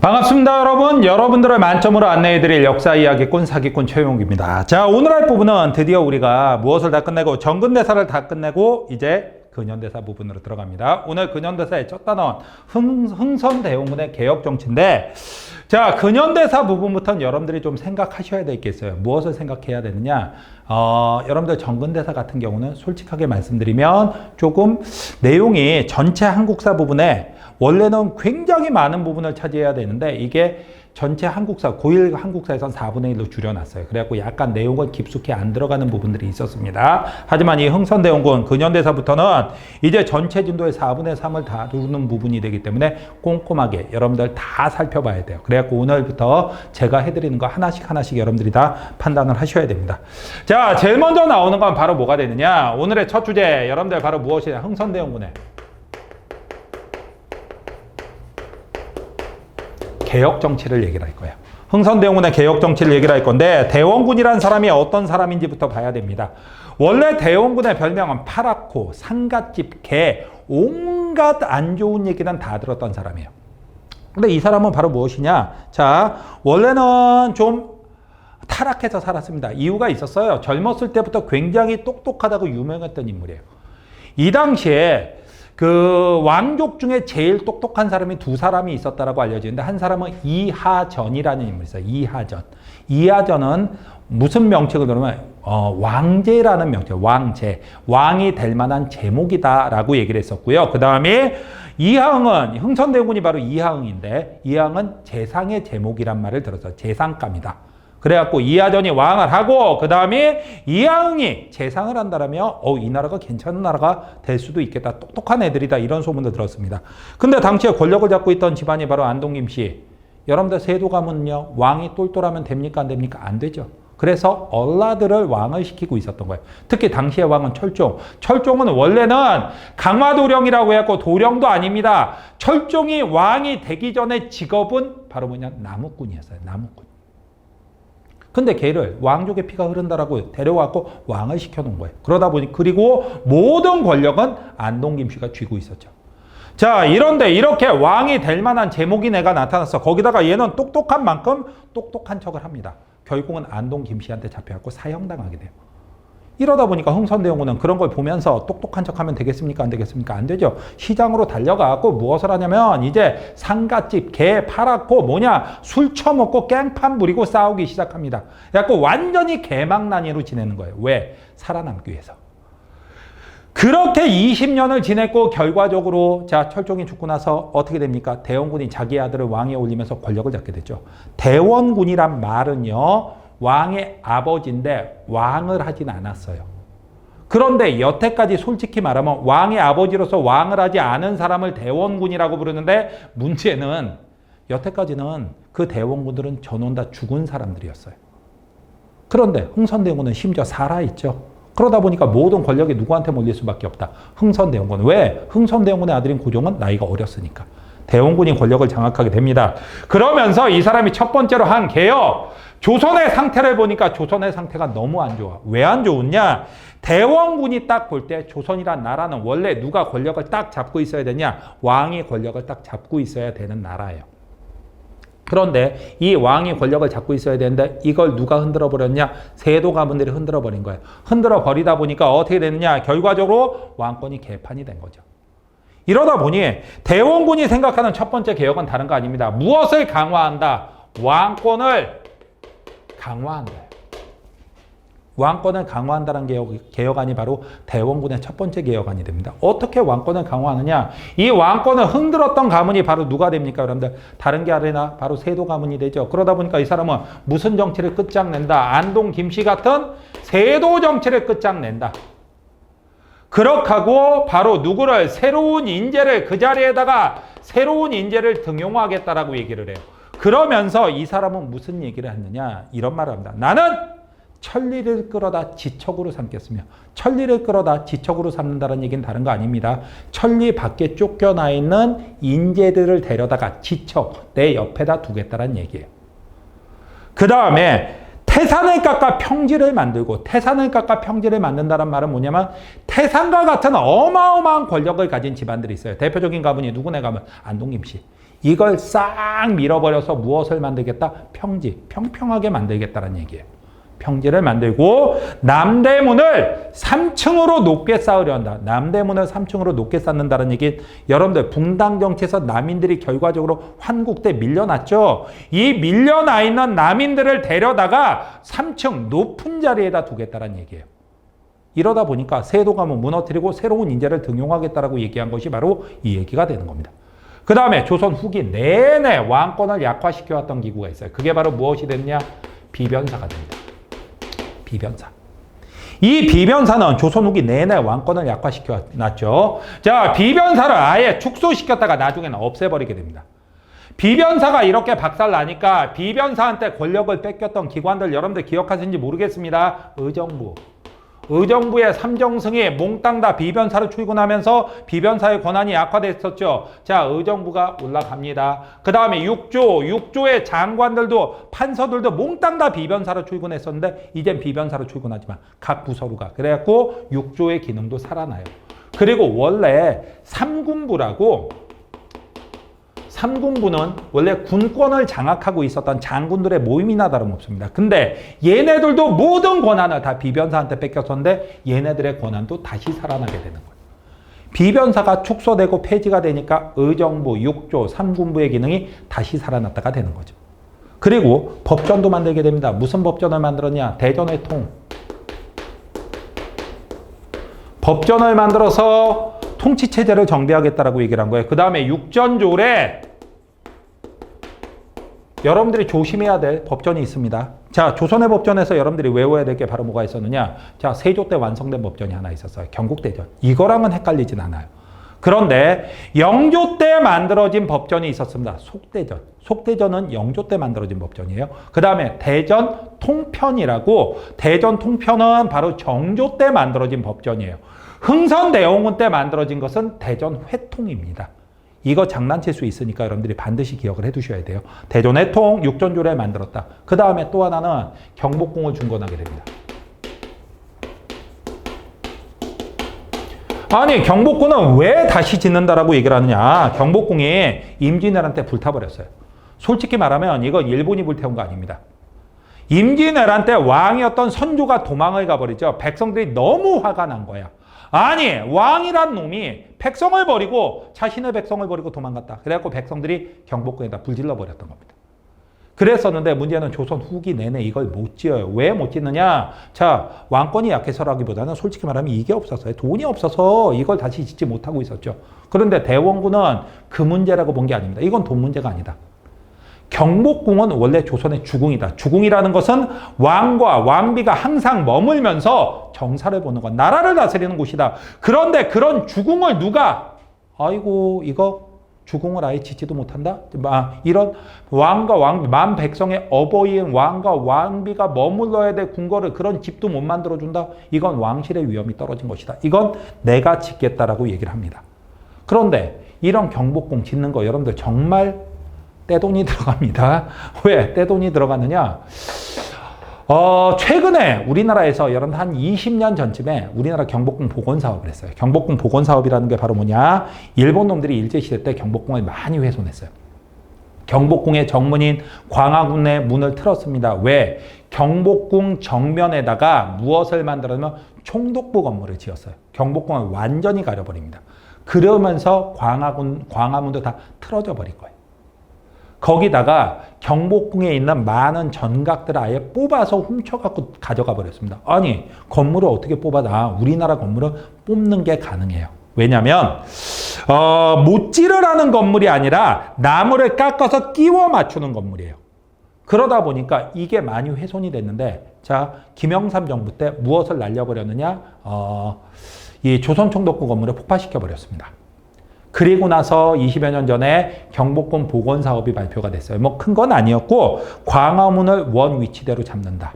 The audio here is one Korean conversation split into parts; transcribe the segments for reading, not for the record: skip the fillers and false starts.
반갑습니다, 여러분. 여러분들을 만점으로 안내해드릴 역사 이야기꾼 사기꾼 최용욱입니다. 자, 오늘 할 부분은 드디어 우리가 무엇을 다 끝내고 정근대사를 다 끝내고 이제 근현대사 부분으로 들어갑니다. 오늘 근현대사의 첫 단원 흥선대원군의 개혁정치인데, 자, 근현대사 부분부터는 여러분들이 좀 생각하셔야 될 게 있어요. 무엇을 생각해야 되느냐? 여러분들 정근대사 같은 경우는 솔직하게 말씀드리면 조금 내용이 전체 한국사 부분에 원래는 굉장히 많은 부분을 차지해야 되는데 이게 전체 한국사, 고1 한국사에선 4분의 1로 줄여놨어요. 그래갖고 약간 내용은 깊숙이 안 들어가는 부분들이 있었습니다. 하지만 이 흥선대원군 근현대사부터는 이제 전체 진도의 4분의 3을 다루는 부분이 되기 때문에 꼼꼼하게 여러분들 다 살펴봐야 돼요. 그래갖고 오늘부터 제가 해드리는 거 하나씩 여러분들이 다 판단을 하셔야 됩니다. 자, 제일 먼저 나오는 건 바로 뭐가 되느냐? 오늘의 첫 주제, 여러분들 바로 무엇이냐? 흥선대원군의 개혁 정치를 얘기를 할 거예요. 흥선대원군의 개혁 정치를 얘기를 할 건데, 대원군이란 사람이 어떤 사람인지부터 봐야 됩니다. 원래 대원군의 별명은 파랗고 상갓집 개, 온갖 안 좋은 얘기는 다 들었던 사람이에요. 근데 이 사람은 바로 무엇이냐? 자, 원래는 좀 타락해서 살았습니다. 이유가 있었어요. 젊었을 때부터 굉장히 똑똑하다고 유명했던 인물이에요. 이 당시에 그 왕족 중에 제일 똑똑한 사람이 두 사람이 있었다라고 알려지는데, 한 사람은 이하전이라는 인물이 있어요. 이하전. 이하전은 무슨 명칭을 들으면 왕제라는 명칭, 왕제. 왕이 될 만한 제목이다라고 얘기를 했었고요. 그 다음에 이하응은, 흥선대원군이 바로 이하응인데, 이하응은 재상의 제목이란 말을 들었어요. 재상감이다. 그래갖고 이하전이 왕을 하고, 그 다음에 이하응이 재상을 한다라면 이 나라가 괜찮은 나라가 될 수도 있겠다. 똑똑한 애들이다. 이런 소문도 들었습니다. 근데 당시에 권력을 잡고 있던 집안이 바로 안동김씨. 여러분들 세도 가면요, 왕이 똘똘하면 됩니까? 안 됩니까? 안 되죠. 그래서 얼라들을 왕을 시키고 있었던 거예요. 특히 당시의 왕은 철종. 철종은 원래는 강화도령이라고 해갖고 도령도 아닙니다. 철종이 왕이 되기 전에 직업은 바로 뭐냐? 나무꾼이었어요. 나무꾼. 근데 걔를 왕족의 피가 흐른다라고 데려와서 왕을 시켜놓은 거예요. 그러다 보니, 그리고 모든 권력은 안동김씨가 쥐고 있었죠. 자, 이런데 이렇게 왕이 될 만한 제목인 애가 나타났어. 거기다가 얘는 똑똑한 만큼 똑똑한 척을 합니다. 결국은 안동김씨한테 잡혀갖고 사형당하게 돼요. 이러다 보니까 흥선대원군은 그런 걸 보면서 똑똑한 척하면 되겠습니까? 안 되겠습니까? 안 되죠. 시장으로 달려가고 무엇을 하냐면 이제 상갓집 개 팔았고 뭐냐, 술 처먹고 깽판 부리고 싸우기 시작합니다. 그래갖고 완전히 개망난이로 지내는 거예요. 왜? 살아남기 위해서. 그렇게 20년을 지냈고 결과적으로 자, 철종이 죽고 나서 어떻게 됩니까? 대원군이 자기 아들을 왕위에 올리면서 권력을 잡게 됐죠. 대원군이란 말은요, 왕의 아버지인데 왕을 하진 않았어요. 그런데 여태까지 솔직히 말하면 왕의 아버지로서 왕을 하지 않은 사람을 대원군이라고 부르는데, 문제는 여태까지는 그 대원군들은 전원 다 죽은 사람들이었어요. 그런데 흥선대원군은 심지어 살아있죠. 그러다 보니까 모든 권력이 누구한테 몰릴 수밖에 없다. 흥선대원군. 왜? 흥선대원군의 아들인 고종은 나이가 어렸으니까. 대원군이 권력을 장악하게 됩니다. 그러면서 이 사람이 첫 번째로 한 개혁, 조선의 상태를 보니까 조선의 상태가 너무 안 좋아. 왜 안 좋으냐? 대원군이 딱 볼 때 조선이란 나라는 원래 누가 권력을 딱 잡고 있어야 되냐? 왕이 권력을 딱 잡고 있어야 되는 나라예요. 그런데 이 왕이 권력을 잡고 있어야 되는데 이걸 누가 흔들어 버렸냐? 세도 가문들이 흔들어 버린 거예요. 흔들어 버리다 보니까 어떻게 됐느냐? 결과적으로 왕권이 개판이 된 거죠. 이러다 보니 대원군이 생각하는 첫 번째 개혁은 다른 거 아닙니다. 무엇을 강화한다? 왕권을 강화한다. 왕권을 강화한다는 개혁안이 바로 대원군의 첫 번째 개혁안이 됩니다. 어떻게 왕권을 강화하느냐? 이 왕권을 흔들었던 가문이 바로 누가 됩니까, 여러분들? 다른 게 아니라 바로 세도 가문이 되죠. 그러다 보니까 이 사람은 무슨 정치를 끝장낸다? 안동 김씨 같은 세도 정치를 끝장낸다. 그렇게 하고 바로 누구를, 새로운 인재를, 그 자리에다가 새로운 인재를 등용하겠다라고 얘기를 해요. 그러면서 이 사람은 무슨 얘기를 했느냐? 이런 말을 합니다. 나는 천리를 끌어다 지척으로 삼겠으며, 천리를 끌어다 지척으로 삼는다는 얘기는 다른 거 아닙니다. 천리 밖에 쫓겨나 있는 인재들을 데려다가 지척, 내 옆에다 두겠다는 얘기예요. 그 다음에 태산을 깎아 평지를 만들고, 태산을 깎아 평지를 만든다는 말은 뭐냐면 태산과 같은 어마어마한 권력을 가진 집안들이 있어요. 대표적인 가문이 누구네 가문? 안동김씨. 이걸 싹 밀어버려서 무엇을 만들겠다? 평지, 평평하게 만들겠다는 얘기예요. 평지를 만들고 남대문을 3층으로 높게 쌓으려 한다. 남대문을 3층으로 높게 쌓는다는 얘기, 여러분들 붕당 정치에서 남인들이 결과적으로 환국 때 밀려났죠. 이 밀려나 있는 남인들을 데려다가 3층 높은 자리에다 두겠다는 얘기예요. 이러다 보니까 세도가문 무너뜨리고 새로운 인재를 등용하겠다라고 얘기한 것이 바로 이 얘기가 되는 겁니다. 그 다음에 조선 후기 내내 왕권을 약화시켜왔던 기구가 있어요. 그게 바로 무엇이 됐냐? 비변사가 됩니다. 비변사. 이 비변사는 조선 후기 내내 왕권을 약화시켜 놨죠. 자, 비변사를 아예 축소시켰다가 나중에는 없애버리게 됩니다. 비변사가 이렇게 박살나니까 비변사한테 권력을 뺏겼던 기관들 여러분들 기억하시는지 모르겠습니다. 의정부의 삼정승이 몽땅 다 비변사를 출근하면서 비변사의 권한이 약화됐었죠. 자, 의정부가 올라갑니다. 그 다음에 6조의 장관들도 판서들도 몽땅 다 비변사로 출근했었는데 이젠 비변사로 출근하지만 각 부서로가. 그래갖고 6조의 기능도 살아나요. 그리고 원래 삼군부는 원래 군권을 장악하고 있었던 장군들의 모임이나 다름없습니다. 근데 얘네들도 모든 권한을 다 비변사한테 뺏겼었는데 얘네들의 권한도 다시 살아나게 되는 거예요. 비변사가 축소되고 폐지가 되니까 의정부, 6조, 삼군부의 기능이 다시 살아났다가 되는 거죠. 그리고 법전도 만들게 됩니다. 무슨 법전을 만들었냐? 대전회통. 법전을 만들어서 통치체제를 정비하겠다라고 얘기를 한 거예요. 그 다음에 육전조례. 여러분들이 조심해야 될 법전이 있습니다. 자, 조선의 법전에서 여러분들이 외워야 될 게 바로 뭐가 있었느냐? 자, 세조 때 완성된 법전이 하나 있었어요. 경국대전. 이거랑은 헷갈리진 않아요. 그런데 영조 때 만들어진 법전이 있었습니다. 속대전. 속대전은 영조 때 만들어진 법전이에요. 그 다음에 대전통편이라고, 대전통편은 바로 정조 때 만들어진 법전이에요. 흥선대원군 때 만들어진 것은 대전회통입니다. 이거 장난칠 수 있으니까 여러분들이 반드시 기억을 해두셔야 돼요. 대전회통, 육전조례 만들었다. 그 다음에 또 하나는 경복궁을 중건하게 됩니다. 아니, 경복궁은 왜 다시 짓는다라고 얘기를 하느냐? 경복궁이 임진왜란 때 불타버렸어요. 솔직히 말하면 이거 일본이 불태운 거 아닙니다. 임진왜란 때 왕이었던 선조가 도망을 가버리죠. 백성들이 너무 화가 난 거야. 아니, 왕이란 놈이 백성을 버리고, 자신의 백성을 버리고 도망갔다. 그래갖고 백성들이 경복궁에다 불질러 버렸던 겁니다. 그랬었는데 문제는 조선 후기 내내 이걸 못 지어요. 왜 못 짓느냐? 자, 왕권이 약해서라기보다는 솔직히 말하면 이게 없었어요. 돈이 없어서 이걸 다시 짓지 못하고 있었죠. 그런데 대원군은 그 문제라고 본 게 아닙니다. 이건 돈 문제가 아니다. 경복궁은 원래 조선의 주궁이다. 주궁이라는 것은 왕과 왕비가 항상 머물면서 정사를 보는 것, 나라를 다스리는 곳이다. 그런데 그런 주궁을 누가, 아이고 이거 주궁을 아예 짓지도 못한다? 이런 왕과 왕비, 만 백성의 어버이인 왕과 왕비가 머물러야 될 궁궐을 그런 집도 못 만들어준다? 이건 왕실의 위험이 떨어진 것이다. 이건 내가 짓겠다라고 얘기를 합니다. 그런데 이런 경복궁 짓는 거 여러분들 정말 떼돈이 들어갑니다. 왜 떼돈이 들어가느냐? 최근에 우리나라에서 여러분 한 20년 전쯤에 우리나라 경복궁 복원 사업을 했어요. 경복궁 복원 사업이라는 게 바로 뭐냐? 일본 놈들이 일제시대 때 경복궁을 많이 훼손했어요. 경복궁의 정문인 광화문의 문을 틀었습니다. 왜? 경복궁 정면에다가 무엇을 만들었냐면 총독부 건물을 지었어요. 경복궁을 완전히 가려버립니다. 그러면서 광화문도 다 틀어져 버린 거예요. 거기다가 경복궁에 있는 많은 전각들을 아예 뽑아서 훔쳐갖고 가져가 버렸습니다. 아니, 건물을 어떻게 뽑아? 우리나라 건물은 뽑는 게 가능해요. 왜냐면 못질을 하는 건물이 아니라 나무를 깎아서 끼워 맞추는 건물이에요. 그러다 보니까 이게 많이 훼손이 됐는데, 자, 김영삼 정부 때 무엇을 날려버렸느냐? 이 조선총독부 건물을 폭파시켜 버렸습니다. 그리고 나서 20여 년 전에 경복궁 복원 사업이 발표가 됐어요. 뭐 큰 건 아니었고 광화문을 원 위치대로 잡는다.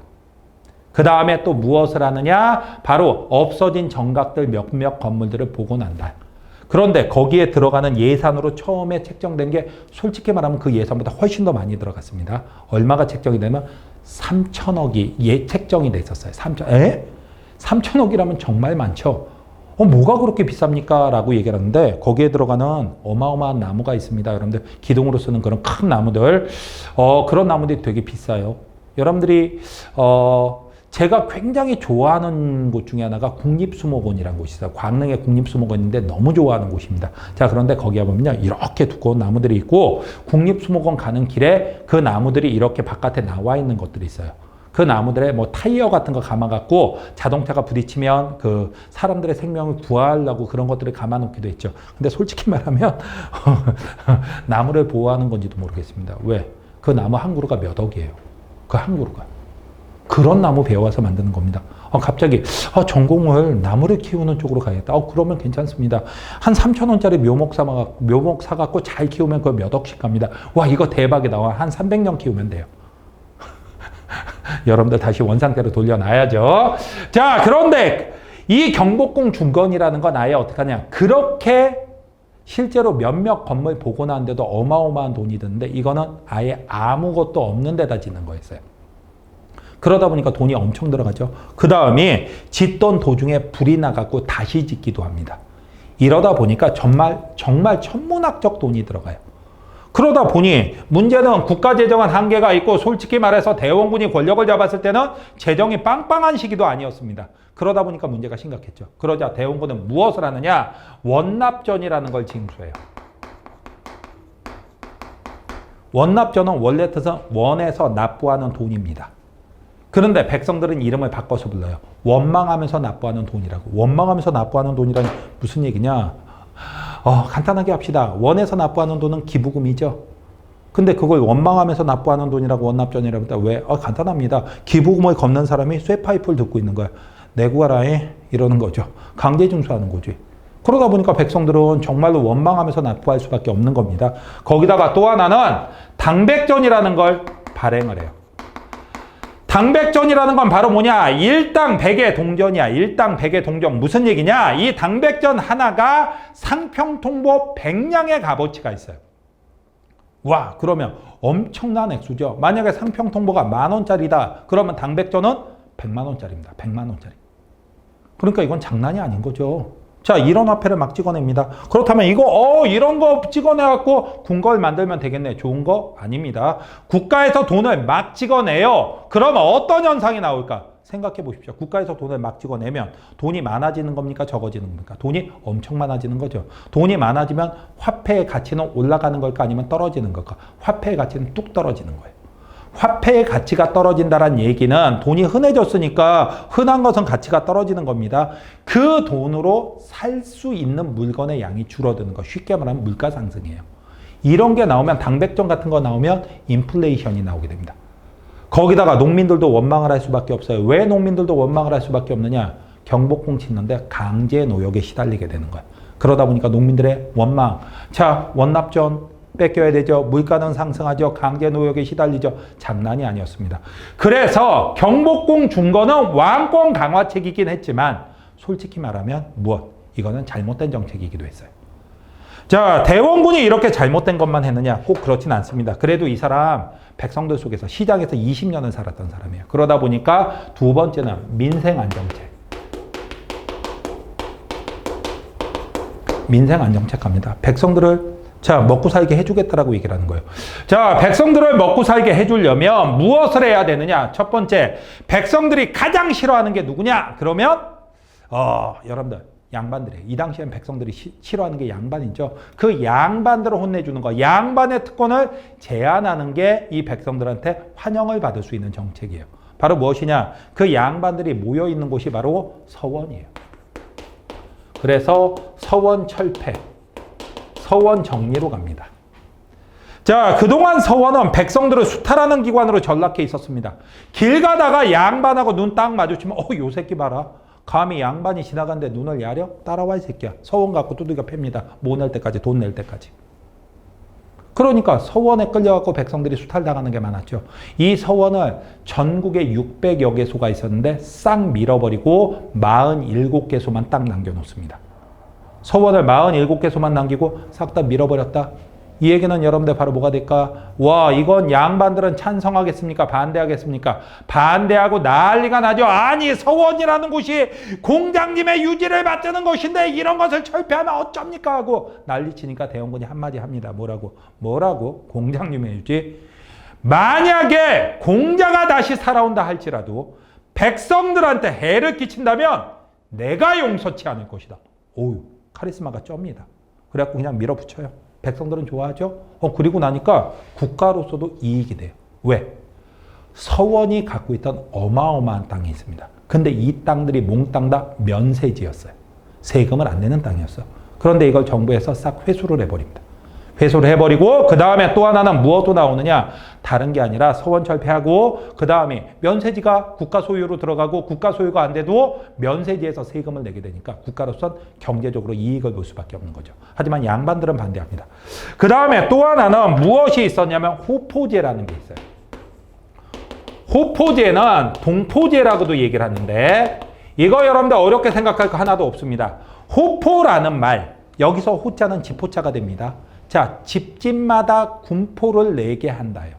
그 다음에 또 무엇을 하느냐? 바로 없어진 정각들 몇몇 건물들을 복원한다. 그런데 거기에 들어가는 예산으로 처음에 책정된 게 솔직히 말하면 그 예산보다 훨씬 더 많이 들어갔습니다. 얼마가 책정이 되면 3천억이 책정이 돼 있었어요. 3천억이라면 정말 많죠. 뭐가 그렇게 비쌉니까? 라고 얘기를 하는데 거기에 들어가는 어마어마한 나무가 있습니다. 여러분들 기둥으로 쓰는 그런 큰 나무들 그런 나무들이 되게 비싸요. 여러분들이 제가 굉장히 좋아하는 곳 중에 하나가 국립수목원이라는 곳이 있어요. 광릉에 국립수목원인데 너무 좋아하는 곳입니다. 자, 그런데 거기에 보면요, 이렇게 두꺼운 나무들이 있고 국립수목원 가는 길에 그 나무들이 이렇게 바깥에 나와 있는 것들이 있어요. 그 나무들에 뭐 타이어 같은 거 감아갖고 자동차가 부딪히면 그 사람들의 생명을 구하려고 그런 것들을 감아놓기도 했죠. 근데 솔직히 말하면 나무를 보호하는 건지도 모르겠습니다. 왜? 그 나무 한 그루가 몇 억이에요. 그 한 그루가. 그런 나무 베어와서 만드는 겁니다. 갑자기 전공을 나무를 키우는 쪽으로 가야겠다. 그러면 괜찮습니다. 한 3,000원짜리 묘목 사갖고 잘 키우면 그거 몇 억씩 갑니다. 와, 이거 대박이다. 한 300년 키우면 돼요. 여러분들 다시 원상태로 돌려놔야죠. 자, 그런데 이 경복궁 중건이라는 건 아예 어떻게 하냐. 그렇게 실제로 몇몇 건물 보고 나는데도 어마어마한 돈이 드는데 이거는 아예 아무것도 없는 데다 짓는 거였어요. 그러다 보니까 돈이 엄청 들어가죠. 그 다음에 짓던 도중에 불이 나갖고 다시 짓기도 합니다. 이러다 보니까 정말 천문학적 돈이 들어가요. 그러다 보니 문제는 국가 재정은 한계가 있고 솔직히 말해서 대원군이 권력을 잡았을 때는 재정이 빵빵한 시기도 아니었습니다. 그러다 보니까 문제가 심각했죠. 그러자 대원군은 무엇을 하느냐? 원납전이라는 걸 징수해요. 원납전은 원래 뜻은 원에서 납부하는 돈입니다. 그런데 백성들은 이름을 바꿔서 불러요. 원망하면서 납부하는 돈이라고. 원망하면서 납부하는 돈이라니 무슨 얘기냐? 간단하게 합시다. 원에서 납부하는 돈은 기부금이죠. 근데 그걸 원망하면서 납부하는 돈이라고 원납전이라고 했다. 왜? 간단합니다. 기부금을 걷는 사람이 쇠파이프를 듣고 있는 거야. 내고 가라 이러는 거죠. 강제징수하는 거지. 그러다 보니까 백성들은 정말로 원망하면서 납부할 수밖에 없는 겁니다. 거기다가 또 하나는 당백전이라는 걸 발행을 해요. 당백전이라는 건 바로 뭐냐? 일당 100의 동전이야. 일당 100의 동전. 무슨 얘기냐? 이 당백전 하나가 상평통보 100냥의 값어치가 있어요. 와, 그러면 엄청난 액수죠. 만약에 상평통보가 10,000원짜리다. 그러면 당백전은 100만 원짜리입니다. 100만 원짜리. 그러니까 이건 장난이 아닌 거죠. 자, 이런 화폐를 막 찍어냅니다. 그렇다면 이거 이런 거 찍어내갖고 궁궐 만들면 되겠네. 좋은 거 아닙니다. 국가에서 돈을 막 찍어내요. 그러면 어떤 현상이 나올까? 생각해 보십시오. 국가에서 돈을 막 찍어내면 돈이 많아지는 겁니까? 적어지는 겁니까? 돈이 엄청 많아지는 거죠. 돈이 많아지면 화폐의 가치는 올라가는 걸까? 아니면 떨어지는 걸까? 화폐의 가치는 뚝 떨어지는 거예요. 화폐의 가치가 떨어진다는 얘기는 돈이 흔해졌으니까 흔한 것은 가치가 떨어지는 겁니다. 그 돈으로 살 수 있는 물건의 양이 줄어드는 거. 쉽게 말하면 물가 상승이에요. 이런 게 나오면 당백전 같은 거 나오면 인플레이션이 나오게 됩니다. 거기다가 농민들도 원망을 할 수밖에 없어요. 왜 농민들도 원망을 할 수밖에 없느냐? 경복궁 짓는데 강제 노역에 시달리게 되는 거예요. 그러다 보니까 농민들의 원망. 자, 원납전 뺏겨야 되죠. 물가는 상승하죠. 강제 노역에 시달리죠. 장난이 아니었습니다. 그래서 경복궁 중건은 왕권 강화책이긴 했지만 솔직히 말하면 무엇? 이거는 잘못된 정책이기도 했어요. 자, 대원군이 이렇게 잘못된 것만 했느냐? 꼭 그렇진 않습니다. 그래도 이 사람 백성들 속에서 시장에서 20년을 살았던 사람이에요. 그러다 보니까 두 번째는 민생안정책. 민생안정책 갑니다. 백성들을 먹고 살게 해주겠다라고 얘기를 하는 거예요. 자, 백성들을 먹고 살게 해주려면 무엇을 해야 되느냐? 첫 번째, 백성들이 가장 싫어하는 게 누구냐? 그러면 여러분들 양반들이에요. 이 당시엔 백성들이 싫어하는 게 양반이죠. 그 양반들을 혼내주는 거. 양반의 특권을 제한하는 게 이 백성들한테 환영을 받을 수 있는 정책이에요. 바로 무엇이냐? 그 양반들이 모여있는 곳이 바로 서원이에요. 그래서 서원 철폐, 서원 정리로 갑니다. 자, 그동안 서원은 백성들을 수탈하는 기관으로 전락해 있었습니다. 길 가다가 양반하고 눈 딱 마주치면 요 새끼 봐라. 감히 양반이 지나가는데 눈을 야려? 따라와 이 새끼야. 서원 갖고 두들겨 팹니다. 뭐 낼 때까지, 돈 낼 때까지. 그러니까 서원에 끌려갖고 백성들이 수탈당하는 게 많았죠. 이 서원을 전국에 600여 개소가 있었는데 싹 밀어버리고 47개소만 딱 남겨놓습니다. 서원을 47개소만 남기고 싹 다 밀어버렸다. 이 얘기는 여러분들 바로 뭐가 될까? 와, 이건 양반들은 찬성하겠습니까? 반대하겠습니까? 반대하고 난리가 나죠. 아니, 서원이라는 곳이 공장님의 유지를 받드는 곳인데 이런 것을 철폐하면 어쩝니까? 하고 난리치니까 대원군이 한마디 합니다. 뭐라고? 공장님의 유지? 만약에 공자가 다시 살아온다 할지라도 백성들한테 해를 끼친다면 내가 용서치 않을 것이다. 오우, 카리스마가 쩝니다. 그래갖고 그냥 밀어붙여요. 백성들은 좋아하죠? 그리고 나니까 국가로서도 이익이 돼요. 왜? 서원이 갖고 있던 어마어마한 땅이 있습니다. 근데 이 땅들이 몽땅 다 면세지였어요. 세금을 안 내는 땅이었어요. 그런데 이걸 정부에서 싹 회수를 해버립니다. 회수를 해버리고 그 다음에 또 하나는 무엇도 나오느냐? 다른 게 아니라 서원 철폐하고 그 다음에 면세지가 국가 소유로 들어가고 국가 소유가 안 돼도 면세지에서 세금을 내게 되니까 국가로선 경제적으로 이익을 볼 수밖에 없는 거죠. 하지만 양반들은 반대합니다. 그 다음에 또 하나는 무엇이 있었냐면 호포제라는 게 있어요. 호포제는 동포제라고도 얘기를 하는데 이거 여러분들 어렵게 생각할 거 하나도 없습니다. 호포라는 말, 여기서 호자는 집호자가 됩니다. 자, 집집마다 군포를 내게 한다요.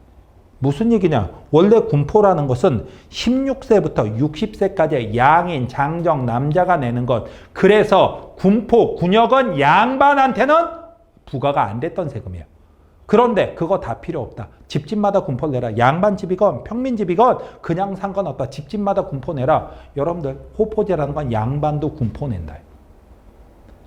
무슨 얘기냐? 원래 군포라는 것은 16세부터 60세까지의 양인, 장정, 남자가 내는 것. 그래서 군포, 군역은 양반한테는 부과가 안 됐던 세금이에요. 그런데 그거 다 필요 없다. 집집마다 군포를 내라. 양반집이건 평민집이건 그냥 상관없다. 집집마다 군포 내라. 여러분들 호포제라는 건 양반도 군포 낸다.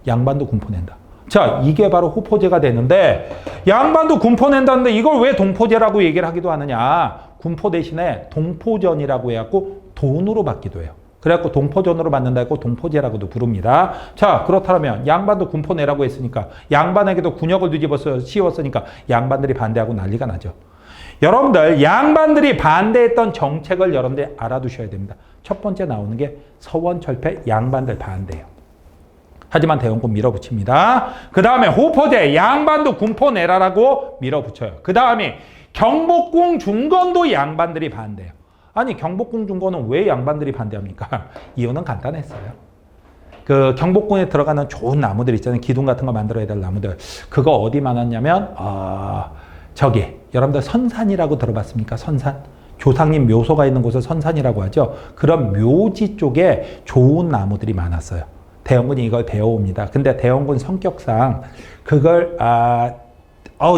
양반도 군포 낸다. 자, 이게 바로 호포제가 되는데 양반도 군포 낸다는데 이걸 왜 동포제라고 얘기를 하기도 하느냐. 군포 대신에 동포전이라고 해갖고 돈으로 받기도 해요. 그래갖고 동포전으로 받는다 했고 동포제라고도 부릅니다. 자, 그렇다면 양반도 군포 내라고 했으니까 양반에게도 군역을 뒤집어서 씌웠으니까 양반들이 반대하고 난리가 나죠. 여러분들 양반들이 반대했던 정책을 여러분들이 알아두셔야 됩니다. 첫 번째 나오는 게 서원 철폐, 양반들 반대예요. 하지만 대원군 밀어붙입니다. 그 다음에 호포제, 양반도 군포 내라라고 밀어붙여요. 그 다음에 경복궁 중건도 양반들이 반대해요. 아니, 경복궁 중건은 왜 양반들이 반대합니까? 이유는 간단했어요. 그 경복궁에 들어가는 좋은 나무들 있잖아요. 기둥 같은 거 만들어야 될 나무들. 그거 어디 많았냐면 저기 여러분들 선산이라고 들어봤습니까? 선산? 조상님 묘소가 있는 곳을 선산이라고 하죠. 그런 묘지 쪽에 좋은 나무들이 많았어요. 대원군이 이걸 배워옵니다. 근데 대원군 성격상 그걸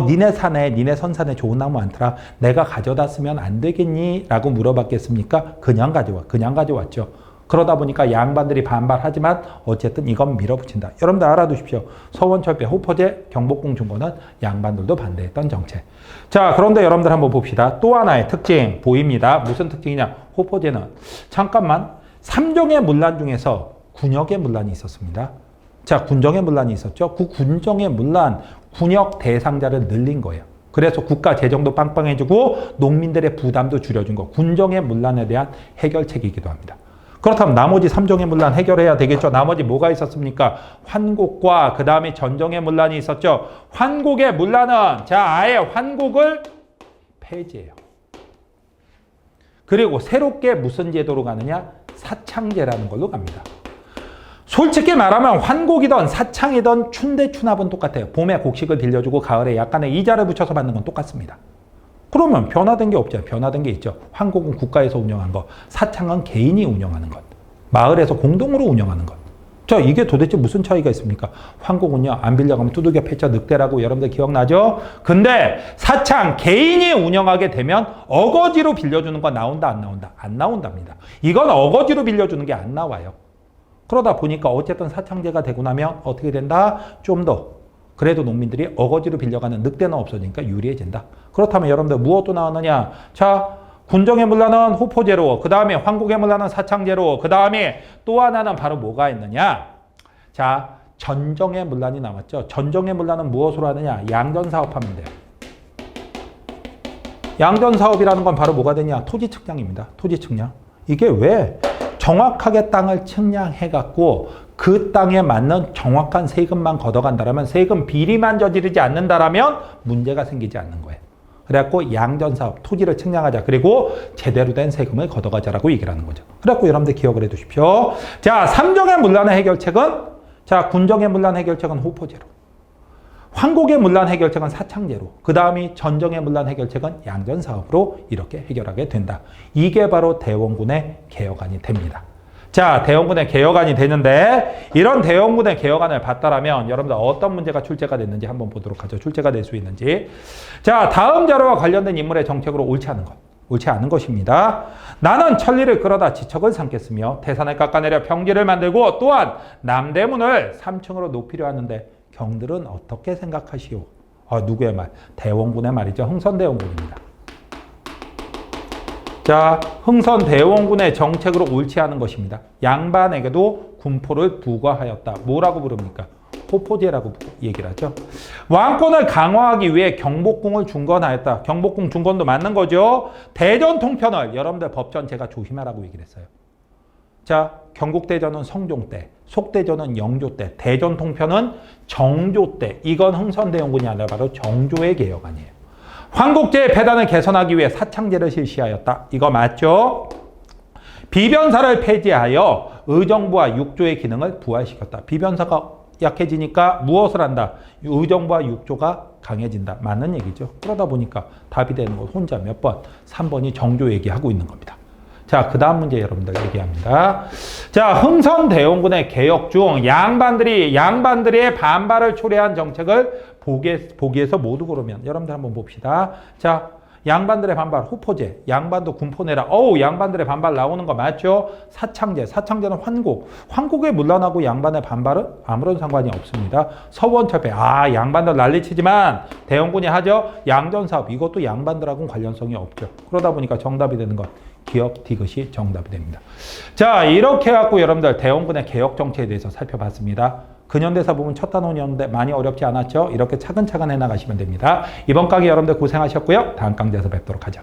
니네 산에, 니네 선산에 좋은 나무 많더라. 내가 가져다 쓰면 안 되겠니? 라고 물어봤겠습니까? 그냥 가져왔죠. 그러다 보니까 양반들이 반발하지만 어쨌든 이건 밀어붙인다. 여러분들 알아두십시오. 서원철폐, 호포제, 경복궁 중건은 양반들도 반대했던 정책. 자, 그런데 여러분들 한번 봅시다. 또 하나의 특징 보입니다. 무슨 특징이냐? 호포제는 잠깐만 삼종의 문란 중에서 군역의 문란이 있었습니다. 자, 군정의 문란이 있었죠. 그 군정의 문란, 군역 대상자를 늘린 거예요. 그래서 국가 재정도 빵빵해지고 농민들의 부담도 줄여준 거. 군정의 문란에 대한 해결책이기도 합니다. 그렇다면 나머지 3종의 문란 해결해야 되겠죠. 나머지 뭐가 있었습니까? 환곡과 그 다음에 전정의 문란이 있었죠. 환곡의 문란은 자, 아예 환곡을 폐지해요. 그리고 새롭게 무슨 제도로 가느냐? 사창제라는 걸로 갑니다. 솔직히 말하면 환곡이든 사창이든 춘대춘합은 똑같아요. 봄에 곡식을 빌려주고 가을에 약간의 이자를 붙여서 받는 건 똑같습니다. 그러면 변화된 게 없잖아요. 변화된 게 있죠. 환곡은 국가에서 운영한 것, 사창은 개인이 운영하는 것, 마을에서 공동으로 운영하는 것. 자, 이게 도대체 무슨 차이가 있습니까? 환곡은요, 안 빌려가면 두들겨 패쳐 늑대라고 여러분들 기억나죠? 근데 사창 개인이 운영하게 되면 어거지로 빌려주는 거 나온다, 안 나온다? 안 나온답니다. 이건 어거지로 빌려주는 게 안 나와요. 그러다 보니까 어쨌든 사창제가 되고 나면 어떻게 된다? 좀 더 그래도 농민들이 어거지로 빌려가는 늑대는 없어지니까 유리해진다. 그렇다면 여러분들 무엇도 나왔느냐? 자, 군정의 문란은 호포제로, 그 다음에 환곡의 문란은 사창제로, 그 다음에 또 하나는 바로 뭐가 있느냐? 자, 전정의 문란이 나왔죠. 전정의 문란은 무엇으로 하느냐? 양전사업하면 돼요. 양전사업이라는 건 바로 뭐가 되냐? 토지 측량입니다. 토지 측량. 이게 왜? 정확하게 땅을 측량해갖고 그 땅에 맞는 정확한 세금만 걷어간다라면, 세금 비리만 저지르지 않는다라면 문제가 생기지 않는 거예요. 그래갖고 양전사업, 토지를 측량하자. 그리고 제대로 된 세금을 걷어가자라고 얘기를 하는 거죠. 그래갖고 여러분들 기억을 해 두십시오. 자, 삼정의 문란의 해결책은, 자, 군정의 문란 해결책은 호포제로. 황곡의 문란 해결책은 사창제로, 그 다음이 전정의 문란 해결책은 양전사업으로 이렇게 해결하게 된다. 이게 바로 대원군의 개혁안이 됩니다. 자, 대원군의 개혁안이 되는데 이런 대원군의 개혁안을 봤다라면 여러분들 어떤 문제가 출제가 됐는지 한번 보도록 하죠. 출제가 될 수 있는지. 자, 다음 자료와 관련된 인물의 정책으로 옳지 않은 것. 옳지 않은 것입니다. 나는 천리를 끌어다 지척을 삼겠으며 태산을 깎아내려 평지를 만들고 또한 남대문을 3층으로 높이려 하는데 경들은 어떻게 생각하시오? 누구의 말? 대원군의 말이죠. 흥선대원군입니다. 자, 흥선대원군의 정책으로 옳지 않은 것입니다. 양반에게도 군포를 부과하였다. 뭐라고 부릅니까? 호포제라고 얘기를 하죠. 왕권을 강화하기 위해 경복궁을 중건하였다. 경복궁 중건도 맞는 거죠. 대전 통편을 여러분들 법전 제가 조심하라고 얘기를 했어요. 자, 경국대전은 성종 때, 속대전은 영조 때, 대전 통편은 정조 때. 이건 흥선대원군이 아니라 바로 정조의 개혁안이에요. 황국제의 폐단을 개선하기 위해 사창제를 실시하였다. 이거 맞죠? 비변사를 폐지하여 의정부와 육조의 기능을 부활시켰다. 비변사가 약해지니까 무엇을 한다? 의정부와 육조가 강해진다. 맞는 얘기죠. 그러다 보니까 답이 되는 거 혼자 몇 번? 3번이 정조 얘기하고 있는 겁니다. 자, 그 다음 문제 여러분들 얘기합니다. 자, 흥선대원군의 개혁 중 양반들의 반발을 초래한 정책을 보기에서 모두 고르면 여러분들 한번 봅시다. 자, 양반들의 반발, 후포제, 양반도 군포 내라. 양반들의 반발 나오는 거 맞죠? 사창제는 황곡에 문란하고 양반의 반발은 아무런 상관이 없습니다. 서원철폐, 양반들 난리치지만 대원군이 하죠? 양전사업, 이것도 양반들하고는 관련성이 없죠. 그러다 보니까 정답이 되는 건 기업 디귿이 정답이 됩니다. 자, 이렇게 해갖고 여러분들 대원군의 개혁 정책에 대해서 살펴봤습니다. 근현대사 부분 첫 단원이었는데 많이 어렵지 않았죠? 이렇게 차근차근 해나가시면 됩니다. 이번 강의 여러분들 고생하셨고요. 다음 강좌에서 뵙도록 하죠.